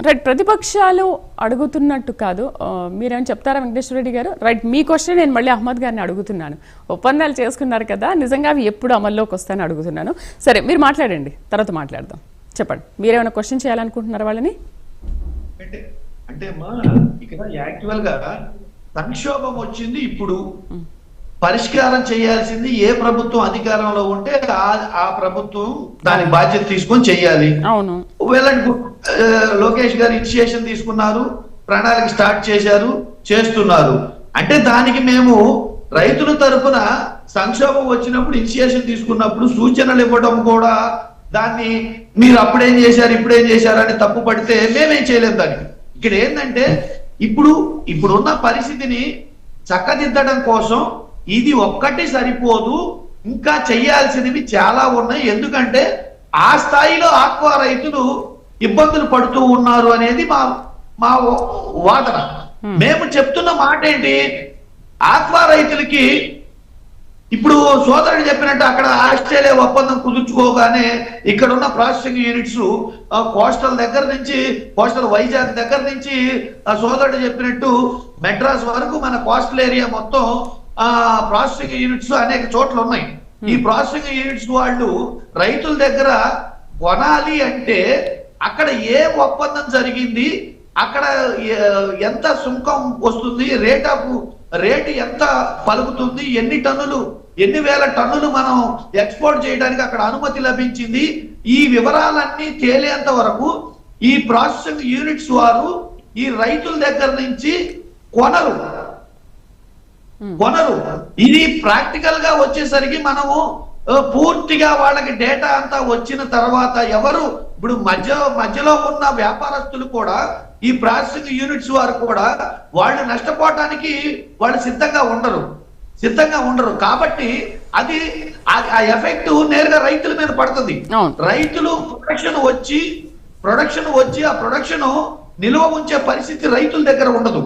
Right, ప్రతిపక్షాలు అడుగుతున్నట్టు కాదు, మీరేమైనా చెప్తారా వెంకటేశ్వర రెడ్డి గారు? రైట్, మీ క్వశ్చన్ నేను మళ్ళీ అహ్మద్ గారిని అడుగుతున్నాను. ఒప్పందాలు చేసుకున్నారు కదా, నిజంగా అవి ఎప్పుడు అమల్లోకి వస్తాయని అడుగుతున్నాను. సరే, మీరు మాట్లాడండి, తర్వాత మాట్లాడదాం. చెప్పండి, మీరేమైనా క్వశ్చన్ చేయాలనుకుంటున్నారా వాళ్ళని? అంటే ఇక్కడ యాక్చువల్ గా సంక్షోభం వచ్చింది, ఇప్పుడు పరిష్కారం చేయాల్సింది ఏ ప్రభుత్వం అధికారంలో ఉంటే ఆ ప్రభుత్వం దాని బాధ్యత తీసుకొని చెయ్యాలి. అవును, లోకేష్ గారు ఇనిషియేషన్ తీసుకున్నారు, ప్రణాళిక స్టార్ట్ చేశారు, చేస్తున్నారు. అంటే దానికి మేము రైతుల తరఫున సంక్షోభం వచ్చినప్పుడు ఇనిషియేషన్ తీసుకున్నప్పుడు సూచనలు ఇవ్వడం కూడా, దాన్ని మీరు అప్పుడేం చేశారు ఇప్పుడేం చేశారు అని తప్పు పడితే మేమేం చేయలేము దానికి. ఇక్కడ ఏంటంటే ఇప్పుడున్న పరిస్థితిని చక్కదిద్దడం కోసం ఇది ఒక్కటి సరిపోదు, ఇంకా చెయ్యాల్సినవి చాలా ఉన్నాయి. ఎందుకంటే ఆ స్థాయిలో ఆక్వా రైతులు ఇబ్బందులు పడుతూ ఉన్నారు అనేది మా వాదన. మేము చెప్తున్న మాట ఏంటి, ఆక్వా రైతులకి ఇప్పుడు సోదరుడు చెప్పినట్టు అక్కడ ఆస్ట్రేలియా ఒప్పందం కుదుర్చుకోగానే ఇక్కడ ఉన్న ప్రాసెసింగ్ యూనిట్స్ కోస్టల్ దగ్గర నుంచి, కోస్టల్ వైజాగ్ దగ్గర నుంచి సోదరుడు చెప్పినట్టు మెడ్రాస్ వరకు మన కోస్టల్ ఏరియా మొత్తం ప్రాసెసింగ్ యూనిట్స్ అనేక చోట్ల ఉన్నాయి. ఈ ప్రాసెసింగ్ యూనిట్స్ వాళ్ళు రైతుల దగ్గర కొనాలి అంటే అక్కడ ఏ ఒప్పందం జరిగింది, అక్కడ ఎంత సుంకం వస్తుంది, రేటు ఎంత పలుకుతుంది, ఎన్ని వేల టన్నులు మనం ఎక్స్పోర్ట్ చేయడానికి అక్కడ అనుమతి లభించింది, ఈ వివరాలన్నీ తేలేంత వరకు ఈ ప్రాసెసింగ్ యూనిట్స్ వారు ఈ రైతుల దగ్గర నుంచి కొనరు. ఇది ప్రాక్టికల్ గా వచ్చేసరికి మనము పూర్తిగా వాళ్ళకి డేటా అంతా వచ్చిన తర్వాత ఎవరు ఇప్పుడు మధ్యలో ఉన్న వ్యాపారస్తులు కూడా, ఈ ప్రాసెసింగ్ యూనిట్స్ వారు కూడా వాళ్ళు నష్టపోవటానికి వాళ్ళు సిద్ధంగా ఉండరు. కాబట్టి అది ఆ ఎఫెక్ట్ నేరుగా రైతుల మీద పడుతుంది. రైతులు ప్రొడక్షన్ వచ్చి ఆ ప్రొడక్షన్ నిల్వ ఉంచే పరిస్థితి రైతుల దగ్గర ఉండదు.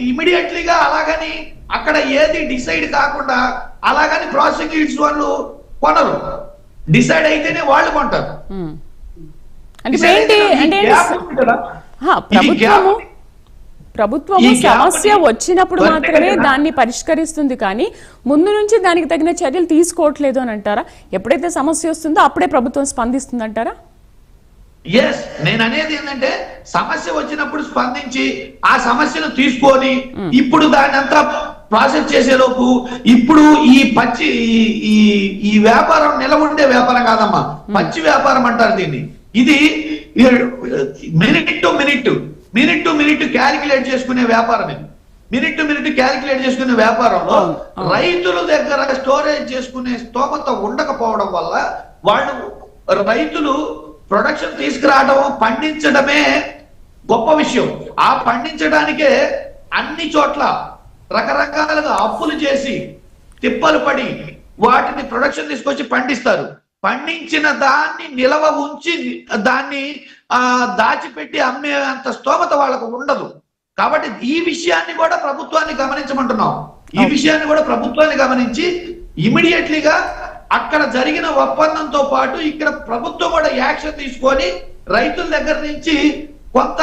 ఇమీడియట్లీగా అలాగని అక్కడ ఏది డిసైడ్ కాకుండా అలాగని ప్రాసెసింగ్ యూనిట్స్ వాళ్ళు కొనరు. డిసైడ్ అయితేనే వాళ్ళు కొంటారు. ప్రభుత్వం సమస్య వచ్చినప్పుడు మాత్రమే దాన్ని పరిష్కరిస్తుంది, కానీ ముందు నుంచి దానికి తగిన చర్యలు తీసుకోవట్లేదు అని అంటారా? ఎప్పుడైతే సమస్య వస్తుందో అప్పుడే ప్రభుత్వం స్పందిస్తుంది అంటారా? ఎస్, నేను అనేది ఏంటంటే సమస్య వచ్చినప్పుడు స్పందించి ఆ సమస్యను తీసుకొని ఇప్పుడు దాన్ని అంతా ప్రాసెస్ చేసేలోపు ఇప్పుడు ఈ వ్యాపారం నిలబడే వ్యాపారం కాదమ్మా, పచ్చి వ్యాపారం అంటారు దీన్ని. ఇది మినిట్ టు మినిట్ క్యాలిక్యులేట్ చేసుకునే వ్యాపారం. వ్యాపారంలో రైతుల దగ్గర స్టోరేజ్ చేసుకునే స్తోమత ఉండకపోవడం వల్ల రైతులు ప్రొడక్షన్ తీసుకురావడం, పండించడమే గొప్ప విషయం. ఆ పండించడానికే అన్ని చోట్ల రకరకాలుగా అప్పులు చేసి తిప్పలు పడి వాటిని ప్రొడక్షన్ తీసుకొచ్చి పండిస్తారు. పండించిన దాన్ని నిలవ ఉంచి దాన్ని దాచిపెట్టి అమ్మే అంత స్తోమత వాళ్ళకు ఉండదు. కాబట్టి ఈ విషయాన్ని కూడా ప్రభుత్వాన్ని గమనించి ఇమీడియట్లీగా అక్కడ జరిగిన ఒప్పందంతో పాటు ఇక్కడ ప్రభుత్వం కూడా యాక్షన్ తీసుకొని రైతుల దగ్గర నుంచి కొంత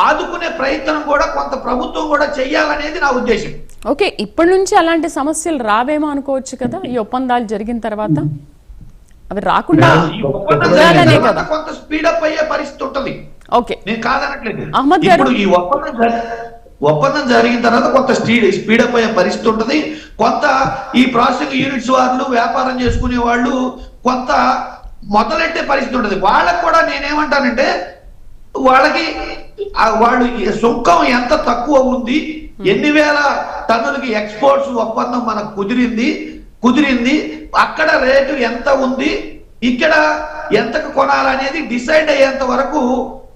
ఆదుకునే ప్రయత్నం కూడా కొంత ప్రభుత్వం కూడా చెయ్యాలనేది నా ఉద్దేశం. ఓకే, ఇప్పటి నుంచి అలాంటి సమస్యలు రావేమో అనుకోవచ్చు కదా ఈ ఒప్పందాలు జరిగిన తర్వాత? అవి రాకుండా కొంత స్పీడప్ అయ్యే పరిస్థితి ఉంటుంది. ఓకే, నేను కాదనట్లేదు. అహ్మద్ గారు, ఈ ఒప్పందం జరిగిన తర్వాత కొంత స్పీడప్ అయ్యే పరిస్థితి ఉంటుంది. కొంత ఈ ప్రాసెసింగ్ యూనిట్స్ వాళ్ళు వ్యాపారం చేసుకునే వాళ్ళు కొంత మొదలెట్టే పరిస్థితి ఉంటుంది. వాళ్ళకు కూడా నేనేమంటానంటే వాళ్ళు సుంకం ఎంత తక్కువ ఉంది, ఎన్ని వేల టన్నులకి ఎక్స్పోర్ట్స్ ఒప్పందం మనకు కుదిరింది, అక్కడ రేటు ఎంత ఉంది, ఇక్కడ ఎంతకు కొనాలనేది డిసైడ్ అయ్యేంత వరకు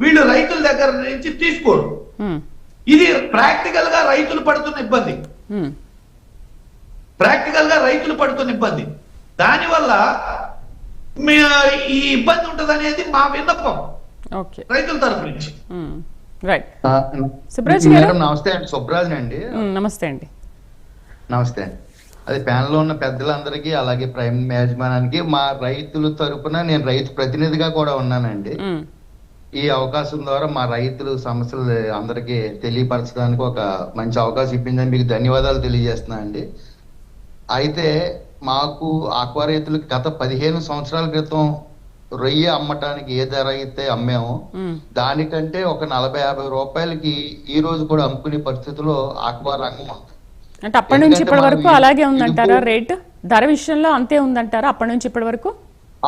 వీళ్ళు రైతుల దగ్గర నుంచి తీసుకోరు. ఇది ప్రాక్టికల్ గా రైతులు పడుతున్న ఇబ్బంది. దానివల్ల ఈ ఇబ్బంది ఉంటుంది అనేది మా విన్నపం రైతుల తరఫు నుంచి. నమస్తే అండి, సుబ్రాజ్ అండి. నమస్తే అండి. నమస్తే. అది ప్యానెల్ లో ఉన్న పెద్దలందరికీ అలాగే ప్రైమ్ యాజమాన్యానికి మా రైతుల తరపున నేను రైతు ప్రతినిధిగా కూడా ఉన్నానండి. ఉమ్, ఈ అవకాశం ద్వారా మా రైతులు సమస్యలు అందరికీ తెలియపరచడానికి ఒక మంచి అవకాశం ఇప్పిందని మీకు ధన్యవాదాలు తెలియజేస్తున్నా అండి. అయితే మాకు ఆక్వా రైతులకు గత 15 సంవత్సరాల క్రితం రొయ్య అమ్మటానికి ఏ ధర అయితే అమ్మామో ఉమ్. దానికంటే ఒక 40-50 రూపాయలకి ఈ రోజు కూడా అమ్ముకునే పరిస్థితిలో ఆక్వా రంగం ఉంది. అంటే అప్పటి నుంచి ఎందుకంటే ఇప్పటి వరకు మనం అలాగే ఉందంటారా? ఇదిగో- రేట్ ధర విషయంలో అంతే ఉందంటారా అప్పటి నుంచి ఇప్పటి వరకు?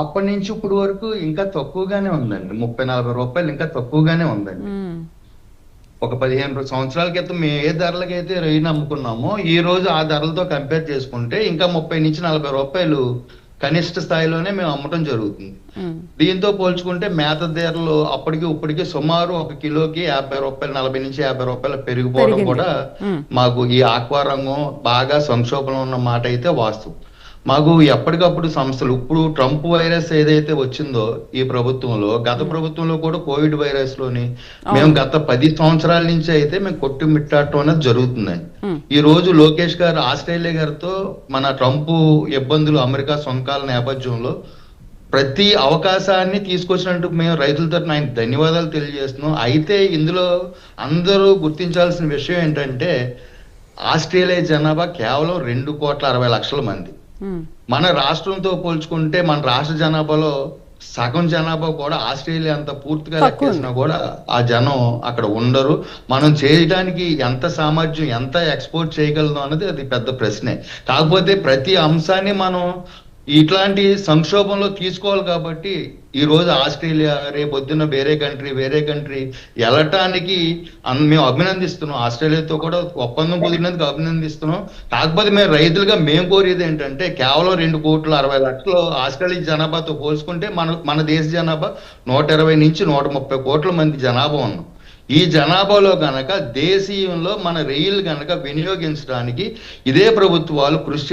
అప్పటి నుంచి ఇప్పుడు వరకు ఇంకా తక్కువగానే ఉందండి. 30-40 రూపాయలు ఇంకా తక్కువగానే ఉందండి. ఉమ్, ఒక 15 సంవత్సరాల క్రితం మేము ఏ ధరలకైతే రొయ్యను అమ్ముకున్నామో ఈ రోజు ఆ ధరలతో కంపేర్ చేసుకుంటే ఇంకా 30-40 రూపాయలు కనిష్ట స్థాయిలోనే మేము అమ్మటం జరుగుతుంది. ఉమ్, దీంతో పోల్చుకుంటే మేత ధరలు అప్పటికి ఇప్పటికి సుమారు ఒక కిలోకి 50 రూపాయలు, 40-50 రూపాయలు పెరిగిపోవడం పెరిగింది. కూడా ఉమ్, మాకు ఈ ఆక్వా రంగం బాగా సంక్షోభంలో ఉన్న మాట అయితే వాస్తవం. మాకు ఎప్పటికప్పుడు సంస్థలు ఇప్పుడు ట్రంప్ వైరస్ ఏదైతే వచ్చిందో ఈ ప్రభుత్వంలో, గత ప్రభుత్వంలో కూడా కోవిడ్ వైరస్ లోని మేము గత 10 సంవత్సరాల నుంచి అయితే మేము కొట్టుమిట్టాడటం అనేది జరుగుతుందండి. ఉమ్, ఈ రోజు లోకేష్ గారు ఆస్ట్రేలియా గారితో మన ట్రంప్ ఇబ్బందులు, అమెరికా సొంకాల నేపథ్యంలో ప్రతి అవకాశాన్ని తీసుకొచ్చినట్టు మేము రైతుల తరఫున ఆయన ధన్యవాదాలు తెలియజేస్తున్నాం. అయితే ఇందులో అందరూ గుర్తించాల్సిన విషయం ఏంటంటే ఆస్ట్రేలియా జనాభా కేవలం 2,60,00,000 మంది. ఉమ్, మన రాష్ట్రంతో పోల్చుకుంటే మన రాష్ట్ర జనాభాలో సగం జనాభా కూడా ఆస్ట్రేలియా అంత పూర్తిగా తక్కువ లెక్కేసినా కూడా ఆ జనం అక్కడ ఉండరు. మనం చేయడానికి ఎంత సామర్థ్యం, ఎంత ఎక్స్పోర్ట్ చేయగలదు అన్నది అది పెద్ద ప్రశ్నే. కాకపోతే ప్రతి అంశాన్ని మనం ఇట్లాంటి సంక్షోభంలో తీసుకోవాలి కాబట్టి ఈ రోజు ఆస్ట్రేలియా, రేపొద్దున వేరే కంట్రీ వెళ్ళటానికి మేము అభినందిస్తున్నాం. ఆస్ట్రేలియాతో కూడా ఒప్పందం కుదిరినందుకు అభినందిస్తున్నాం. కాకపోతే మేము రైతులుగా మేము కోరేది ఏంటంటే కేవలం 2,60,00,000 ఆస్ట్రేలియా జనాభాతో పోల్చుకుంటే మన దేశ జనాభా 120-130 కోట్ల మంది జనాభా ఉన్నాం. ఈ జనాభాలో గనక దేశీయంలో మన రైళ్లు గనక వినియోగించడానికి ఇదే ప్రభుత్వాలు కృషి